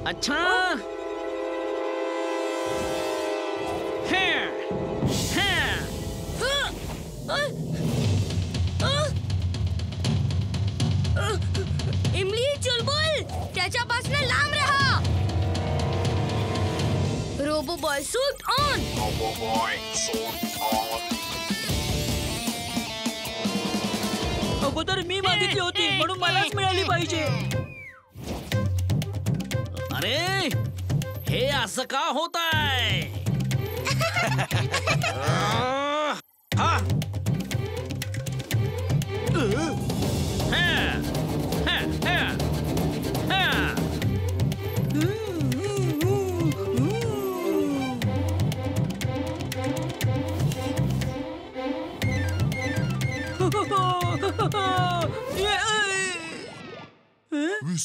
अच्छा इमली चुलबुल त्याच्यापासून लांब राहा. Robo boy suit on. अगोदर मी मागितली होती म्हणून मलाच मिळाली पाहिजे. अरे हे असं का होत आहे?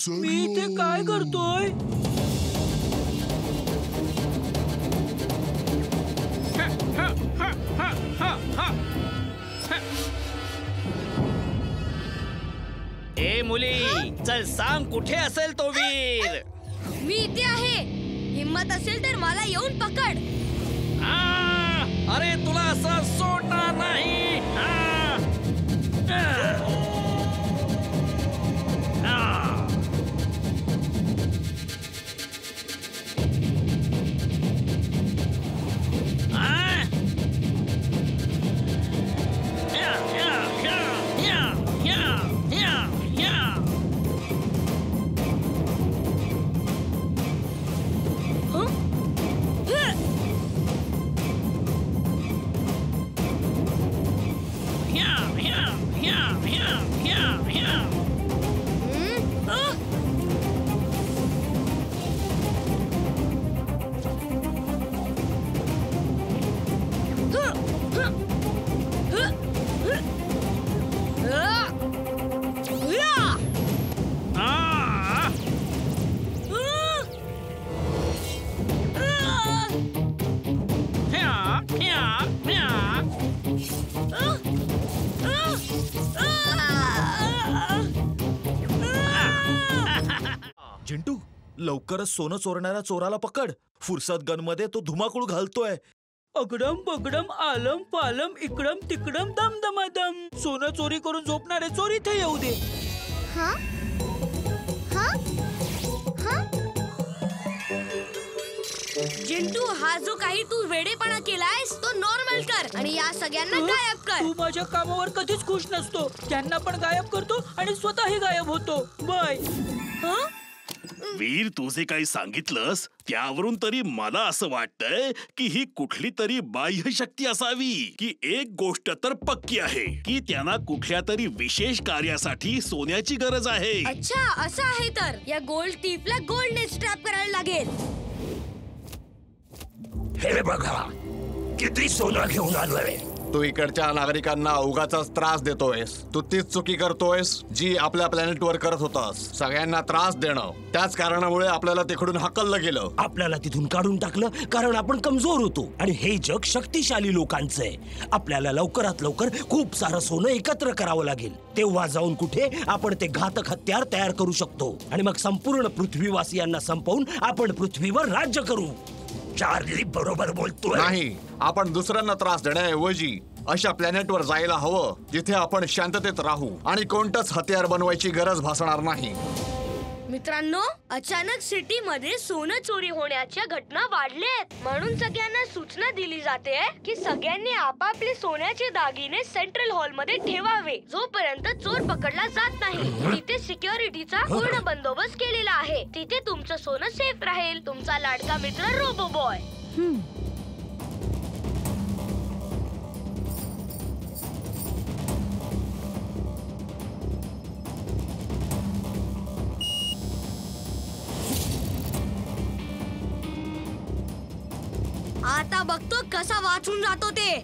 मी इथे काय करतोय? ए मुली, चल सांग कुठे असेल तो वीर? मी इथे आहे. हिम्मत असेल तर मला येऊन पकड. अरे तुला असं सोडणार नाही. चिंटू, लवकरच सोनं चोरणाऱ्या चोराला पकड. फुरसत गनमध्ये तो धुमाकूळ घालतोय. अगडम बगडम आलम पालम इकडम तिकडम दम दमादम. सोनं चोरी करून झोपणारे चोर इथे येऊ दे. हा हा हा. जिंटू, हा जो काही तू वेडेपणा केलायस तो नॉर्मल कर आणि या सगळ्यांना गायब कर. तू माझ्या कामावर कधीच खुश नसतो. त्यांना पण गायब करतो आणि स्वतःही गायब होतो. बाय. वीर, तू जे काही सांगितलंस त्यावरून तरी मला असं वाटतंय की ही कुठली तरी बाह्य शक्ती असावी. की एक गोष्ट तर पक्की आहे की त्यांना कुठल्या तरी विशेष कार्यासाठी सोन्याची गरज आहे. अच्छा, असं आहे तर या गोल्ड टीपला गोल्डने स्ट्रॅप करायला लागेल. हे बघा, किती सोनं घेऊन आलोय. तू इकडच्या नागरिकांना उगाचच त्रास देतोयस. तू तीच चुकी करतोयस जी आपल्या प्लॅनेटवर करत होतास. सगळ्यांना त्रास देणं. त्याच कारणामुळे आपल्याला तिकडून हकललं गेलं. आपल्याला तिथून काढून टाकलं कारण आपण कमजोर होतो आणि हे जग शक्तिशाली लोकांचं आहे. आपल्याला लवकरात लवकर खूप सारं सोनं एकत्र करावं लागेल. तेव्हा जाऊन कुठे आपण ते घातक हत्यार तयार करू शकतो आणि मग संपूर्ण पृथ्वीवासियांना संपवून आपण पृथ्वीवर राज्य करू. चार्ली बरोबर बोलतोय. नाही, आपण दुसऱ्यांना त्रास देण्याऐवजी अशा प्लॅनेटवर जायला हवं जिथे आपण शांततेत राहू आणि कोणतंच हत्यार बनवायची गरज भासणार नाही. मित्रांनो, अचानक सिटी मध्ये सोनं चोरी होण्याच्या घटना वाढल्यात. म्हणून सगळ्यांना सूचना दिली जाते की सगळ्यांनी आपापले सोन्याचे दागिने सेंट्रल हॉल मध्ये ठेवावे. जोपर्यंत चोर पकडला जात नाही तिथे सिक्युरिटीचा पूर्ण बंदोबस्त केलेला आहे. तिथे तुमचं सोनं सेफ राहील. तुमचा लाडका मित्र रोबो बॉय. आता बघतो कसा वाचून जातो ते.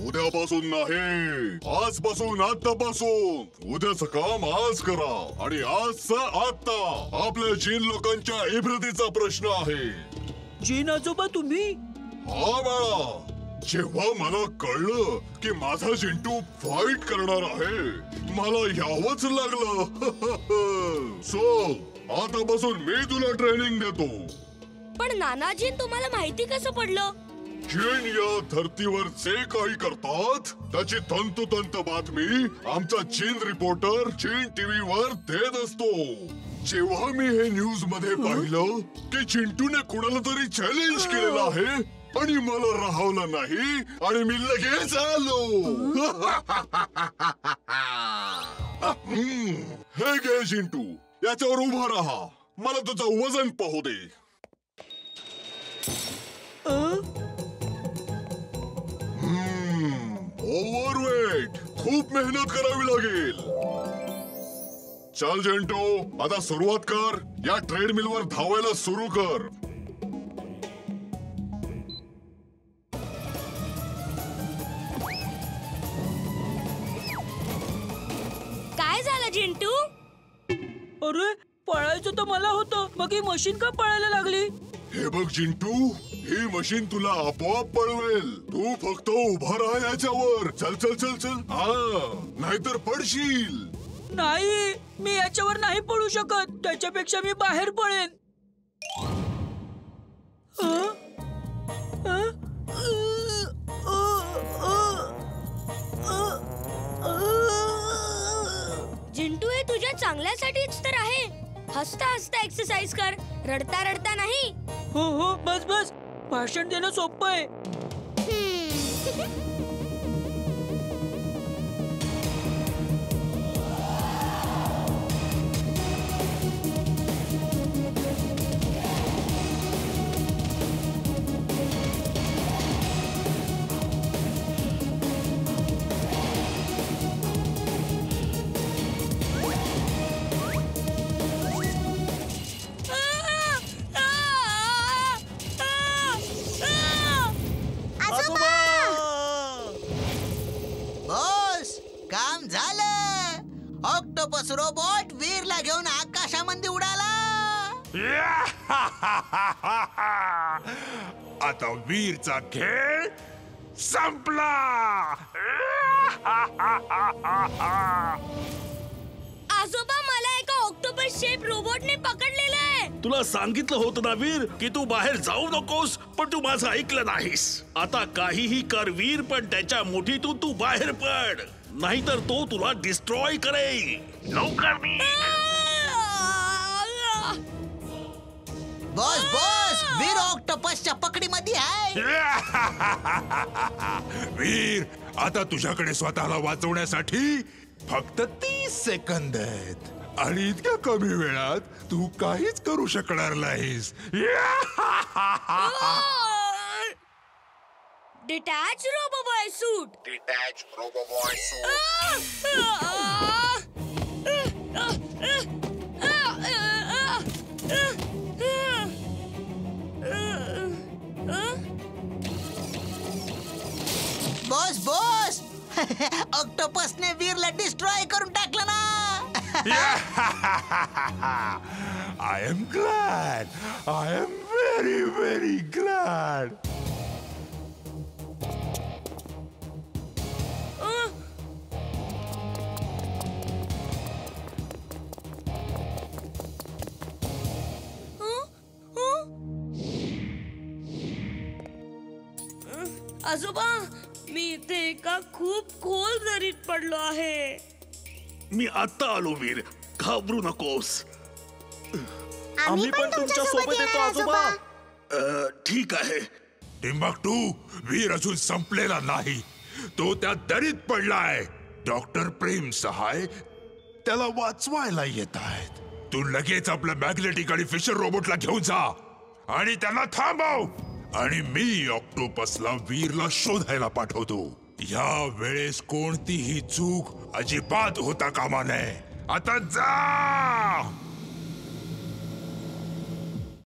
उद्यापासून नाही, आजपासून, आतापासून. उद्याचं काम आज करा आणि आजचं आता. आपल्या जीन लोकांच्या इब्रतीचा प्रश्न आहे. जीन आजोबा तुम्ही? हा बाळा, जेव्हा मला कळलं की माझा चिंटू फाईट करणार आहे, मला यावंच लागलं. सो आतापासून मी तुला ट्रेनिंग देतो. पण नानाजी, तुम्हाला माहिती कसं पडलं? चीन या धर्तीवर जे काही करतात त्याची तंतोतंत बातमी आमचा चीन रिपोर्टर चीन टीव्ही वर देत असतो. जेव्हा मी हे न्यूज मध्ये पाहिलं की चिंटूने कुणाला तरी चॅलेंज केलेलं आहे आणि मला राहवलं नाही आणि मी लगेच आलो. हे घे चिंटू, याच्यावर उभा राहा. मला तुझं वजन पाहू दे. ओव्हरवेट. खूप मेहनत करावी लागेल. चल जेंटो, आता सुरुवात कर. या ट्रेडमिल वर धावायला सुरू कर. काय झालं चिंटू? अरे, पळायचं तर मला होतं, मग ही मशीन का पळायला लागली? हे बघ चिंटू, ही मशीन तुला आपोआप पळवेल. तू फक्त उभा राहा याच्यावर. चल चल चल चल. नाहीतर पडशील. नाही, मी याच्यावर नाही पळू शकत. त्याच्यापेक्षा मी बाहेर पळेन. चिंटू, हे तुझ्या चांगल्यासाठीच तर आहे. हसता हसता एक्सरसाइज कर, रडता रडता नाही. हो हो, बस बस. भाषण देणं सोपं आहे. ऑक्टोपस रोबोट वीरला घेऊन आकाशामध्ये उडाला. आता वीरचा खेळ संपला. आजोबा, मला एका ऑक्टोपस शेप रोबोटने पकडलेलं आहे. तुला सांगितलं होतं ना वीर की तू बाहेर जाऊ नकोस, पण तू माझं ऐकलं नाहीस. आता काहीही कर वीर, पण त्याच्या मुठीतून तू बाहेर पड, नाहीतर तो तुला डिस्ट्रॉय करेल. लवकर निघ. बॉस बॉस, वीर ऑक्टोपसच्या पकडीमध्ये आहे. वीर, आता तुझ्याकडे स्वतःला वाचवण्यासाठी फक्त 30 सेकंद आहेत आणि इतक्या कमी वेळात तू काहीच करू शकणार नाहीस. डिटॅच रोबोबॉय सूट. डिटॅच रोबोबॉय सूट. बॉस बॉस, ऑक्टोपसने वीरला डिस्ट्रॉय करून टाकलं ना. I am glad. I am very, very glad. आजोबा, मी इथे एका खूप खोल दरीत पडलो आहे. मी आता आलो वीर, घाबरू नकोस. आम्ही पण तुमच्या सोबत येतो आजोबा. ठीक आहे. टिंबकटू, वीर अजून संपलेला नाही. तो त्या दरीत पडलाय. डॉक्टर प्रेम सहाय त्याला वाचवायला येत आहेत. तू लगेच आपल्या मॅग्नेटिक आणि फिशर रोबोटला घेऊन जा आणि त्यांना थांबव. आणि मी ऑक्टोपसला वीरला शोधायला पाठवतो. या वेळेस कोणतीही चूक अजिबात होता कामा नये. आता जा.